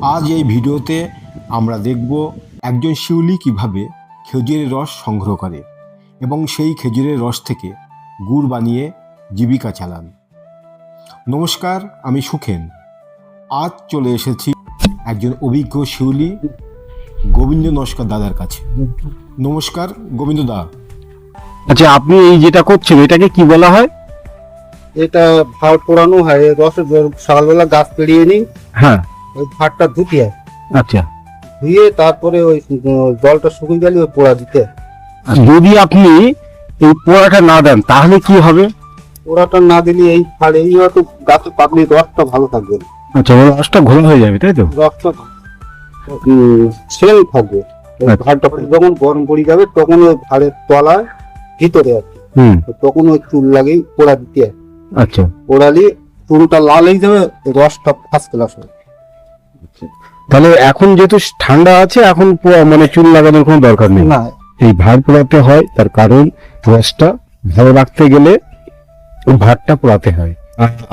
আজ এই ভিডিওতে আমরা দেখব একজন শিউলি কিভাবে খেজুরের রস সংগ্রহ করে এবং সেই খেজুরের রস থেকে গুড় বানিয়ে জীবিকা চালান। নমস্কার, আমি সুখেন। আজ চলে এসেছি একজন অভিজ্ঞ শিউলি গোবিন্দ নস্কর দাদার কাছে। নমস্কার গোবিন্দ দা। আচ্ছা, আপনি এই যেটা করছেন এটাকে কি বলা হয়? এটা ভাট পোড়ানো হয়। রসে সকালবেলা গাছ পেরিয়ে নিই, হ্যাঁ, ওই ভাটটা ধুতে হয়। আচ্ছা। ধুয়ে তারপরে ওই জলটা শুকিয়ে গেলে ওই পোড়া দিতে হয়। যদি আপনি এই পোড়াটা না দেন তাহলে কি হবে? পোড়াটা না দিলে এই ফাড়ে এই হয়তো গাছে পাকলে রসটা ভালো থাকবে না। আচ্ছা, ওর রসটা ঘোলা হয়ে যাবে, তাই তো? রসটা সেল থাকবে। ওই আচ্ছা। ভাটটা যখন গরম পড়ে যাবে তখন ওই ভাড়ের তলায় ভিতরে আছে, তখন ওই চুল লাগেই পোড়া দিতে হয়। আচ্ছা, পোড়ালি চুলটা লাল হয়ে যাবে, রসটা ফার্স্ট ক্লাস হবে। তাহলে এখন যেহেতু ঠান্ডা আছে, এখন মানে চুল লাগানোর কোনো দরকার নেই। না, এই ভাড় পোড়াতে হয়, তার কারণ রসটা ভালো রাখতে গেলে ভাড়টা পোড়াতে হয়।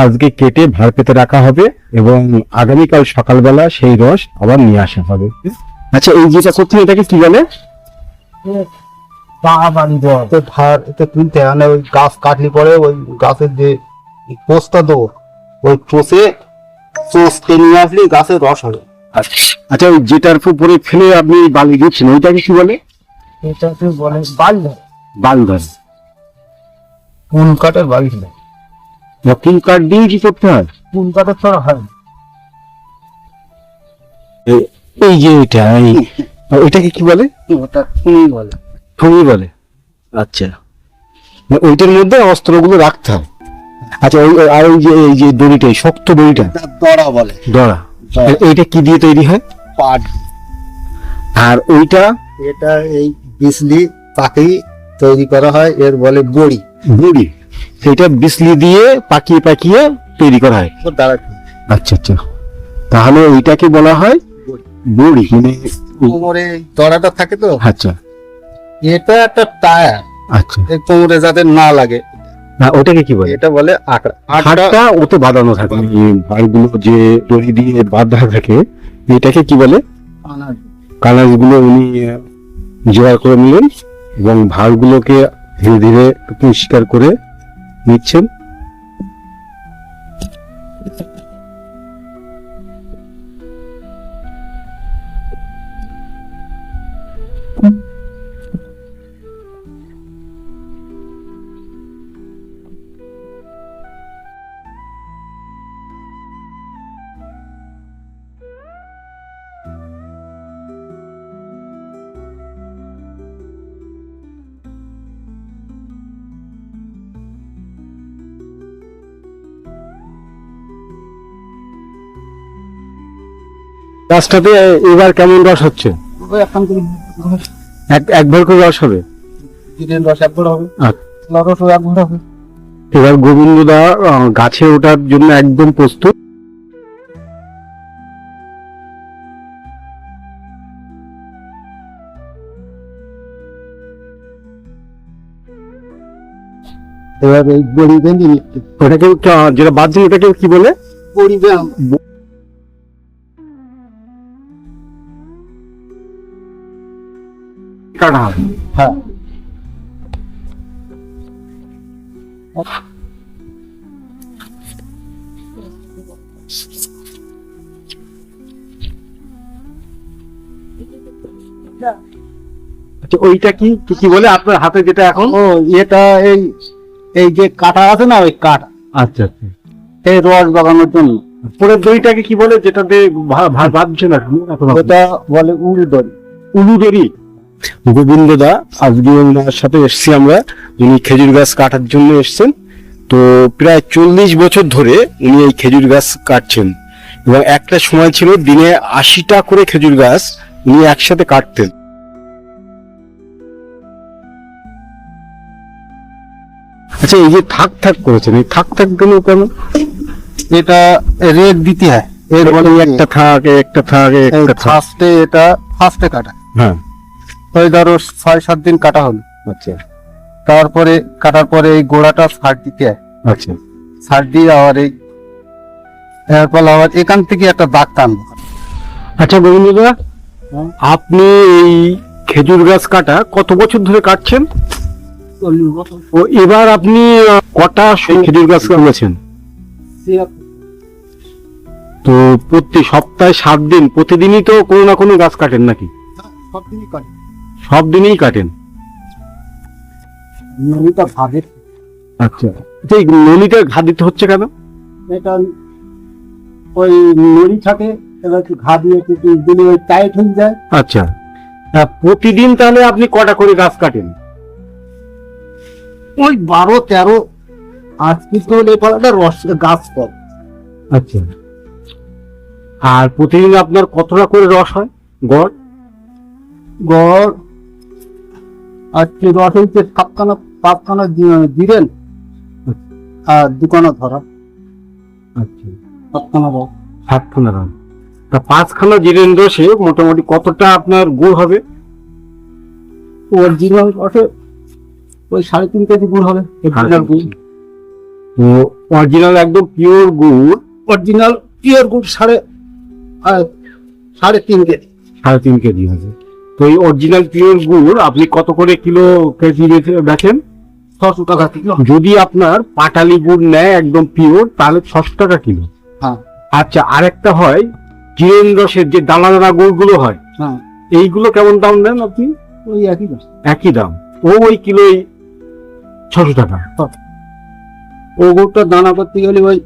আজকে কেটে ভাড় পেতে রাখা হবে এবং আগামীকাল সকালবেলা সেই রস আবার নিয়ে আসা হবে। আচ্ছা, এই যেটা করছেন এটাকে কি বলে? ভার এটা তুলতে হয় না। ওই গাছ কাটলি পরে ওই গাছের যে পোস্তা দেবো, ওই পোষে চোষতে নিয়ে আসলে গাছের রস হবে। আচ্ছা, ওই যেটার উপরে ফেলে আপনি বালি দিচ্ছেন ওইটাকে কি বলে? এটাকে বলে বালধর। বালধর। কুল কাঠের বালধর। কুল কাঠ দিয়ে কি করতে হয়? কুল কাঠের ছাড়া হয় না। এই যে এটাকে কি বলে? ওটা ঠুনি বলে। ঠুনি বলে। আচ্ছা, ওইটার মধ্যে অস্ত্রগুলো রাখতে হয়। আচ্ছা, আর এই যে দড়িটা, এই শক্ত দড়িটা দড়া বলে। দড়া। এইটা কি দিয়ে তৈরি হয়? পাট। আর ওইটা? এটা এই বিজলি পাখি তৈরি করা হয়, এর বলে বড়ি। বড়ি। সেটা বিজলি দিয়ে পাকিয়ে পাকিয়ে তৈরি করা হয়। আচ্ছা আচ্ছা, তাহলে ওইটাকে বলা হয় বড়ি। মানে কোমরে দড়াটা থাকে তো। আচ্ছা, এটা একটা টায়ার। আচ্ছা, এই কোমরে যাতে না লাগে। না, ওটাকে কি বলে? এটা বলে আঁকড়া। হাড়টা ওতে বাঁধানো থাকে, ভাড়গুলো যে দড়ি দিয়ে বাঁধা থাকে, এটাকে কি বলে? কানাজগুলো উনি জোগাড় করে নিলেন এবং ভাড়গুলোকে ধীরে ধীরে পরিষ্কার করে নিচ্ছেন। গাছটাতে এবার কেমন রস হচ্ছে? একবার করে রস হবে। রস একবার হবে। রস একবার হবে। এবার গোবিন্দদা গাছে ওঠার জন্য একদম প্রস্তুত। এবার এই বড়ি বেঁধে নিচ্ছে। ওটাকে যেটা বাঁধছেন ওটাকে কি বলে? বড়ি ব্যায়াম। কাটা হবে। হ্যাঁ। আচ্ছা, ওইটা কি কি বলে আপনার হাতে যেটা এখন? ও, এটা এই যে কাটা আছে না, ওই কাটা। আচ্ছা আচ্ছা, এই রস বাগানোর জন্য। পরের দড়িটাকে কি বলে যেটাতে বাঁধছে না? ওটা বলে উল দড়ি। উলু দড়ি। গোবিন্দদা আজকে ওনার সাথে এসছি আমরা। উনি খেজুর গাছ কাটার জন্য এসছেন। তো প্রায় 40 বছর ধরে উনি এই খেজুর গাছ কাটছেন এবং একটা সময় ছিল দিনে 80টা করে খেজুর গাছ উনি একসাথে কাটতেন। আচ্ছা, এই যে থাক থাক করেছেন, এই থাক থাক গুলো কেন? এটা রেট দিতে হয়। এর বলে একটা থাক, একটা থাক, একটা থাক। ফার্স্টে এটা ফার্স্টে কাটা। হ্যাঁ, ওই ধরো 6-7 দিন কাটা হলো। আচ্ছা তারপরে কাটার পরে এই গোড়াটা ছাড় দিতে হয়। আচ্ছা, ছাড় দিয়ে আবার এই এরপর আবার এখান থেকে একটা দাগ টানবো। আচ্ছা গোবিন্দদা, হ্যাঁ। আপনি এই খেজুর গাছ কাটা কত বছর ধরে কাটছেন? 40 বছর। ও এবার আপনি কটা সেই খেজুর গাছ কাটছেন? তো প্রতি সপ্তাহে 7 দিন, প্রতিদিনই তো কোনো না কোনো গাছ কাটেন নাকি? সব দিনই কাটি। সব দিনই কাটেন? নলিটা ভাগের, আচ্ছা, তো এই নলিটা ঘা দিতে হচ্ছে কেন? এটা ওই নড়ি থাকে, এবার ঘা দিয়ে একটু দিলে ওই টাইট হয়ে যায়। আচ্ছা, প্রতিদিন তাহলে আপনি কটা করে গাছ কাটেন? ওই 12-13 আজকে তো এই পালাটা রস গাছ কম। আচ্ছা, আর প্রতিদিন আপনার কতটা করে রস হয় গড়? গড় আজকে রস হইতে 5খানা দিলেন আর 2খানা ধরা। আচ্ছা, 7খানা রস। 7খানা রস। তা 5খানা জিরেন রসে মোটামুটি কতটা আপনার গুড় হবে? অরিজিনাল রসে ওই 3.5 কেজি গুড় হবে। অরিজিনাল গুড়, তো অরিজিনাল একদম পিওর গুড়, অরিজিনাল পিওর গুড় 3.5 কেজি। 3.5 কেজি হবে। তো এই অরিজিনাল পিওর গুড় আপনি কত করে কেজি বেচেন? 600 টাকা কিলো। যদি আপনার পাটালি গুড় নেয় একদম পিওর, তাহলে 600 টাকা কিলো। হ্যাঁ আচ্ছা, আরেকটা হয় জিরেন রসের যে দানা দানা গুড়গুলো হয়, হ্যাঁ, এইগুলো কেমন দাম দেন আপনি? ওই একই রস। একই দাম, ওই কিলোই 600 টাকা। ও গুড়টা দানা করতে গেলে ওই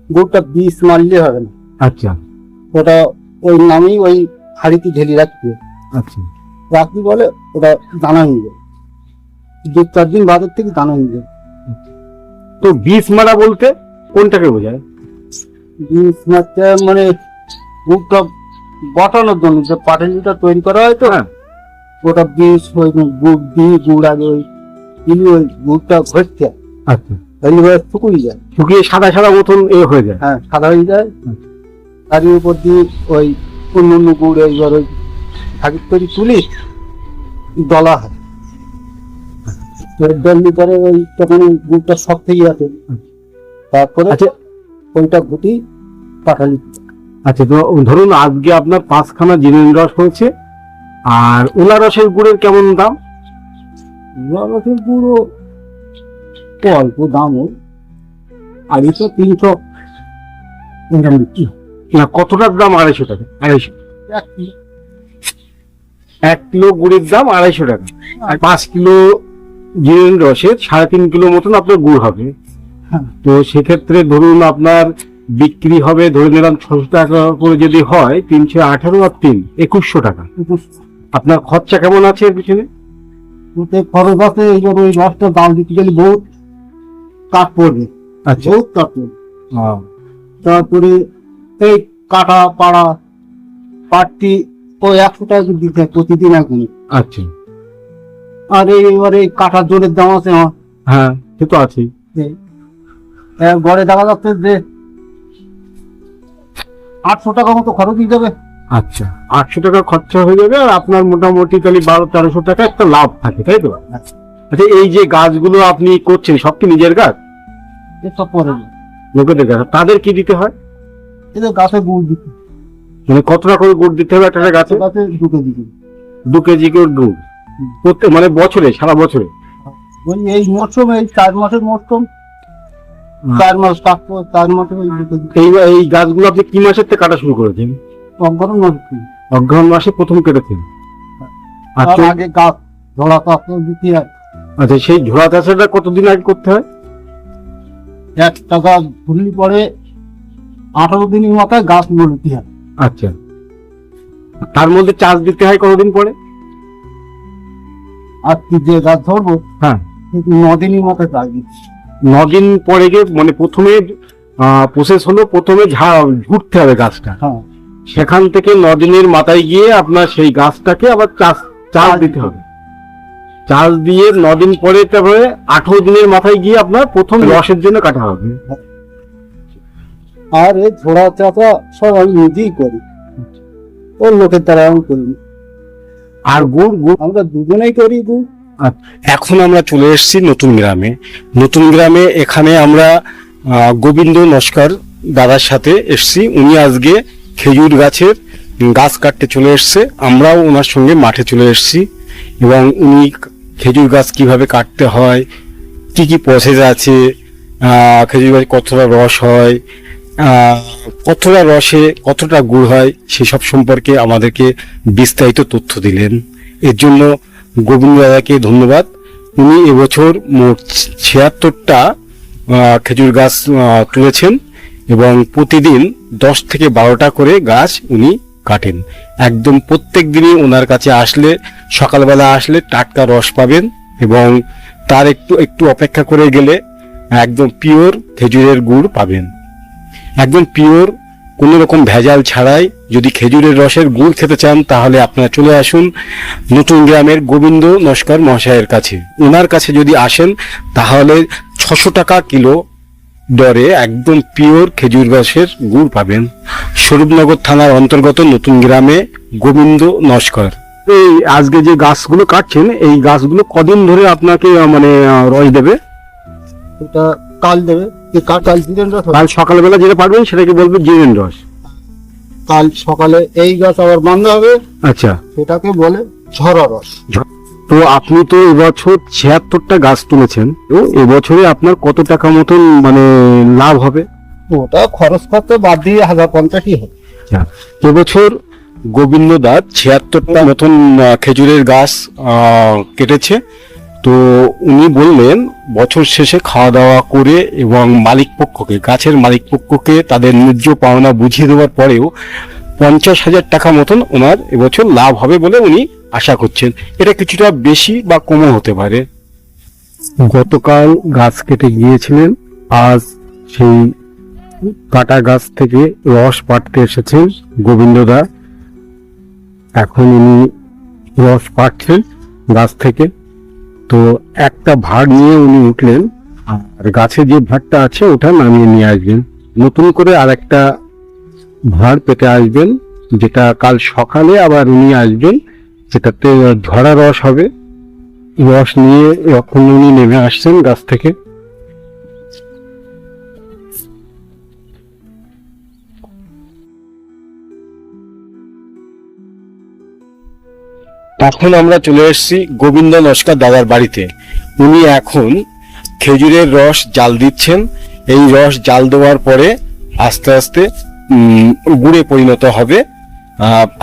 গুড়টা 20 মারলে হবে না। আচ্ছা ওটা ওই নামেই ওই হাড়িতে ঢেলে রাখতে আচ্ছা, রাখবি বলে ওটা দানা হয়ে যায়। 2-4 দিন বাদের থেকে দানা হয়ে যায়। তো 20 মারা বলতে কোনটাকে বোঝায়? 20 মারতে মানে গুড়টা বটানোর জন্য যে পাটালিটা তৈরি করা হয় তো, হ্যাঁ, ওটা 20 ওই গুড় দিয়ে গুড় আগে ওই ওই গুড়টা ঘষতে হয়, আচ্ছা, তাহলে ওই শুকিয়ে যায়। শুকিয়ে সাদা সাদা মতন হয়ে যায়। হ্যাঁ, সাদা হয়ে যায়। তার উপর দিয়ে ওই অন্য অন্য গুড় এইবার ওই ঢাকি করে তুলি ডলা হয়। ডললি পরে ওই তখন ওই গুড়টা সব থেকে আছে, তারপরে আচ্ছা ওইটা ঘুটি পাঠালি। আচ্ছা, তো ধরুন আজকে আপনার 5খানা জিরেন রস হয়েছে, আর ওলা রসের গুড়ের কেমন দাম? রসের গুঁড়ো অল্প দাম ওই 250-300 এরকম বিক্রি হয়। না, কতটার দাম? 250 টাকা। 250, 1 কিলো। 1 কিলো গুড়ের দাম 250 টাকা। আর 5 কিলো জিরেন রসের 3.5 কিলো মতন আপনার গুড় হবে। হ্যাঁ। তো সেক্ষেত্রে ধরুন আপনার বিক্রি হবে, ধরে নিলাম 600 টাকা করে যদি হয়, 318 আর 3 2100 টাকা। আপনার খরচা কেমন আছে এর পিছনে? ওতে খরচ আছে। এইবার ওই রসটা দাম দিতে গেলে বহুত কাঠ পড়বে, আচ্ছা, বহুত কাঠ পড়বে। তারপরে এই কাটা পাড়া পাটটি ওই 100 টাকা করে দিতে হয় প্রতিদিন এখন। আচ্ছা, আর এবারে কাটার জোরের দাম আছে আমার। হ্যাঁ সে তো আছেই। গড়ে দেখা যাচ্ছে যে 800 টাকা মতো খরচ দিয়ে যাবে। আচ্ছা, 800 টাকা খরচা হয়ে যাবে, আর আপনার মোটামুটি তাহলে 1200-1300 টাকা একটা লাভ থাকে, তাই তো? আচ্ছা, এই যে গাছগুলো আপনি করছেন সব কি নিজের গাছ? এসব পরে লোকেদের গাছ, তাদের কি দিতে হয়? এদের গাছে গুড় দিতে, মানে কতটা করে গুড় দিতে হবে একটা গাছে? গাছে 2 কেজি দিতে। 2 কেজি করে গুড় প্রত্যেক, মানে বছরে, সারা বছরে? ওই এই মরশুমে, এই 4 মাসের মরশুম, 4 মাস কাটবো, 4 মাসে ওই 2 কেজি। এই গাছগুলো আপনি কি মাসের থেকে কাটা শুরু করেছেন? অগ্রহণ মাস। অগ্রহণ মাসে প্রথম কেটেছেন। আর আচ্ছা, আগে গাছ ধরা চাষ দিতে হয়। আচ্ছা, সেই ঝোড়া চাষটা কতদিন আগে করতে হয়? 1 টাকা ঘুরলি পরে 18 দিনের মাথায় গাছ মরতে হয়। আচ্ছা, তার মধ্যে চাষ দিতে হয় কতদিন পরে? আর কি যে গাছ ধরবো, হ্যাঁ, 9 দিনের মাথায় চাষ দিচ্ছি। 9 দিন পরে গিয়ে, মানে প্রথমে প্রসেস হলো প্রথমে ঝুঁটতে হবে গাছটা, হ্যাঁ, সেখান থেকে 9 দিনের মাথায় গিয়ে আপনার সেই গাছটাকে আবার চাষ দিতে হবে। চাষ দিয়ে 9 দিন পরে, তারপরে 18 দিনের মাথায় গিয়ে আপনার প্রথম রসের জন্য কাটা হবে। আর এই ঝোড়া চাষা সব আমি নিজেই করি, ওর লোকের দ্বারা আমি করি। আর গুড় আমরা দুজনেই করি গুড়। এখন আমরা চলে এসেছি নতুন গ্রামে। নতুন গ্রামে এখানে আমরা গোবিন্দ নস্কর দাদার সাথে এসেছি। উনি আজকে খেজুর গাছের গাছ কাটতে চলে এসেছে। আমরাও ওনার সঙ্গে মাঠে চলে এসেছি এবং উনি খেজুর গাছ কিভাবে কাটতে হয়, কি কি প্রসেস আছে, খেজুর গাছ কতটা রস হয়, কতটা রসে কতটা গুড় হয়, সেসব সম্পর্কে আমাদেরকে বিস্তারিত তথ্য দিলেন। এর জন্য গোবিন্দ দাদাকে ধন্যবাদ। উনি এবছর মোট 76টা খেজুর গাছ তুলেছেন এবং প্রতিদিন 10 থেকে 12টা করে গাছ উনি কাটেন। একদম প্রত্যেক দিনই ওনার কাছে আসলে, সকালবেলা আসলে টাটকা রস পাবেন এবং তার একটু অপেক্ষা করে গেলে একদম পিওর খেজুরের গুড় পাবেন। একদম পিওর, কোনো রকম ভেজাল ছাড়াই যদি খেজুরের রসের গুড় খেতে চান তাহলে আপনারা চলে আসুন নতুন গ্রামের গোবিন্দ নস্কর মহাশয়ের কাছে। ওনার কাছে যদি আসেন তাহলে 600 টাকা কিলো দরে একদম পিওর খেজুর রসের গুড় পাবেন। স্বরূপনগর থানার অন্তর্গত নতুন গ্রামে গোবিন্দ নস্কর। এই আজকে যে গাছগুলো কাটছেন, এই গাছগুলো কদিন ধরে আপনাকে মানে রস দেবে? এটা কাল দেবে, কাল জিরেন রস হবে। কাল সকালবেলা যেটা পারবেন সেটাকে বলবে জিরেন রস। কাল সকালে এই গাছ আবার বাঁধা হবে, আচ্ছা, সেটাকে বলে ঝরা রস। তো আপনি তো এবছর 76টা গাছ তুলেছেন, তো এবছরে আপনার কত টাকা মতন মানে লাভ হবে? ওটা খরচ করতে বাদ দিয়ে 1050ই হবে। এবছর গোবিন্দ দা 76টা মতন খেজুরের গাছ কেটেছে। তো উনি বললেন বছর শেষে খাওয়া দাওয়া করে এবং মালিক পক্ষকে, গাছের মালিক পক্ষকে তাদের ন্যায্য পাওনা বুঝিয়ে দেওয়ার পরেও 50,000 টাকা মতন ওনার এবছর লাভ হবে বলে উনি আশা করছেন। এটা কিছুটা বেশি বা কমও হতে পারে। গতকাল গাছ কেটে গিয়েছিলেন, আজ সেই কাটা গাছ থেকে রস পাড়তে এসেছেন গোবিন্দদা। এখন উনি রস পাড়ছেন গাছ থেকে। তো একটা ভাড় নিয়ে উনি উঠলেন, আর গাছে যে ভাড়টা আছে ওটা নামিয়ে নিয়ে আসবেন। নতুন করে আর একটা ভাড় পেতে আসবেন, যেটা কাল সকালে আবার উনি আসবেন, সেটাতে ঝরা রস হবে। রস নিয়ে এখন উনি নেমে আসছেন গাছ থেকে। এখন আমরা চলে এসেছি গোবিন্দ নস্কর দাদার বাড়িতে। উনি এখন খেজুরের রস জাল দিচ্ছেন। এই রস জাল দেওয়ার পরে আস্তে আস্তে গুড়ে পরিণত হবে।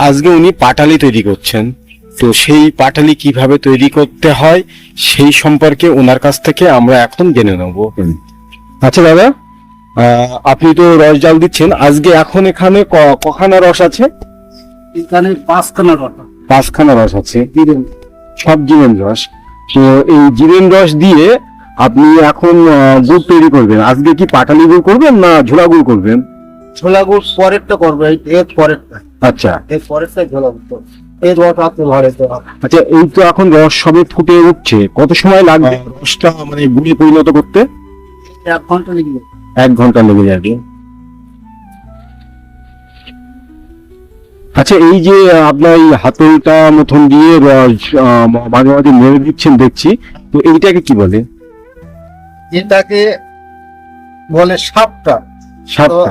আজকে উনি পাটালি তৈরি করছেন। তো সেই পাটালি কিভাবে তৈরি করতে হয় সেই সম্পর্কে ওনার কাছ থেকে আমরা এখন জেনে নেব। আচ্ছা দাদা, আপনি তো রস জাল দিচ্ছেন আজকে। এখন এখানে কখানা রস আছে? এখানে 5খানা রস, 5খানা রস আছে, সব জিরেন রস। তো এই জিরেন রস দিয়ে আপনি এখন গুড় তৈরি করবেন। আজকে কি পাটালি গুড় করবেন না ঝোলা গুড় করবেন? ছোলা গুড় পরেরটা করবে, এর পরেরটা। আচ্ছা, এর পরেরটা ঝোলা গুড় করবে। এই রস আছে ঘরে তো। আচ্ছা, এই তো এখন রস সবে ফুটে উঠছে, কত সময় লাগবে রসটা মানে গুড়ে পরিণত করতে? 1 ঘন্টা লেগে 1 ঘন্টা লেগে যাবে। আচ্ছা, এই যে আপনার এই হাতলটা মতন দিয়ে রস মাঝে মাঝে মেরে দিচ্ছেন দেখছি, তো এইটাকে কি বলে? এটাকে বলে সাপটা,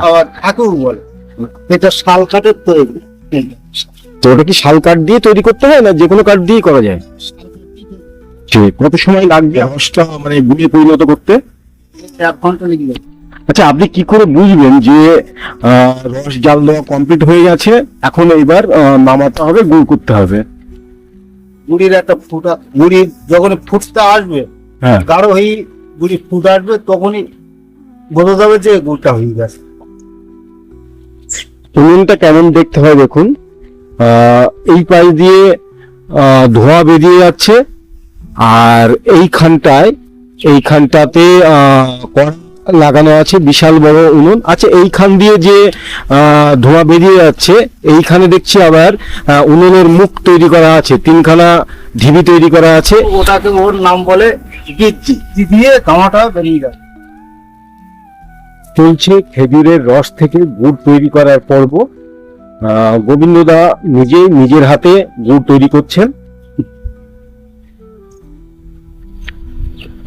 আবার ঠাকুর বলে। এটা শাল কাঠের তৈরি। তো ওটা কি শাল কাঠ দিয়ে তৈরি করতে হয় না যে কোনো কাঠ দিয়ে করা যায়? কত সময় লাগবে রসটা মানে গুড়ে পরিণত করতে? 1 ঘন্টা লেগে যাবে। আচ্ছা, আপনি কি করে বুঝবেন যে রস জাল দেওয়া কমপ্লিট হয়ে গেছে, এখন এইবার নামাতে হবে, গুড় করতে হবে? গুড়ির একটা ফুটা, গুড়ি যখন ফুটতে আসবে, হ্যাঁ, গাঢ় হয়ে গুড়ি ফুট আসবে, তখনই বোঝা যাবে যে গুড়টা হয়ে গেছে। উনুনটা কেমন দেখতে হয় দেখুন। এই পাশ দিয়ে ধোঁয়া বেরিয়ে যাচ্ছে, আর এইখানটাতে কড়া লাগানো আছে, বিশাল বড় উনুন। আচ্ছা, এইখান দিয়ে যে ধোঁয়া বেরিয়ে যাচ্ছে, এইখানে দেখছি আবার উনুনের মুখ তৈরি করা আছে, 3খানা ঢিবি তৈরি করা আছে। ওটাকে ওর নাম বলে গিজ্জি, দিয়ে গামাটা বেরিয়ে গেছে। চলছে খেজুরের রস থেকে গুড় তৈরি করার পর্ব। গোবিন্দদা নিজের হাতে গুড় তৈরি করছেন।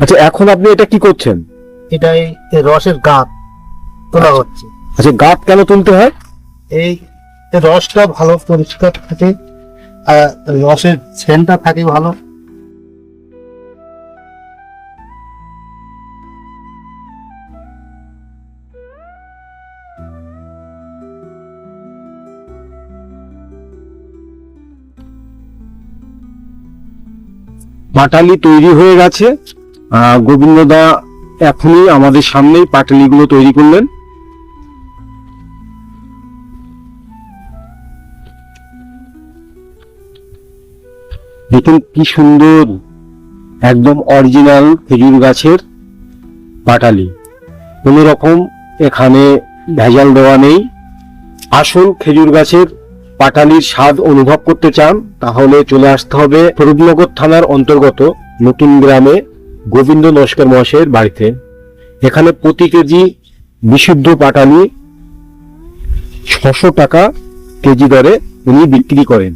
আচ্ছা, এখন আপনি এটা কি করছেন? এটা এই রসের গাঁত তোলা হচ্ছে। আচ্ছা, গাঁত কেন তুলতে হয়? এই এর রসটা ভালো পরিষ্কার থাকে, আর রসের সেন্টটা থাকে ভালো। পাটালি তৈরি হয়ে গেছে। গোবিন্দদা এখনই আমাদের সামনেই পাটালিগুলো তৈরি করলেন। দেখুন কি সুন্দর, একদম অরিজিনাল খেজুর গাছের পাটালি, কোনো রকম এখানে ভেজাল দেওয়া নেই। আসল খেজুর গাছের পাটালির স্বাদ অনুভব করতে চান তাহলে চলে আসতে হবে স্বরূপনগর থানার অন্তর্গত নতুন গ্রামে গোবিন্দ নস্কর মহাশয়ের বাড়িতে। এখানে প্রতি কেজি বিশুদ্ধ পাটালি 600 টাকা কেজি দরে উনি বিক্রি করেন।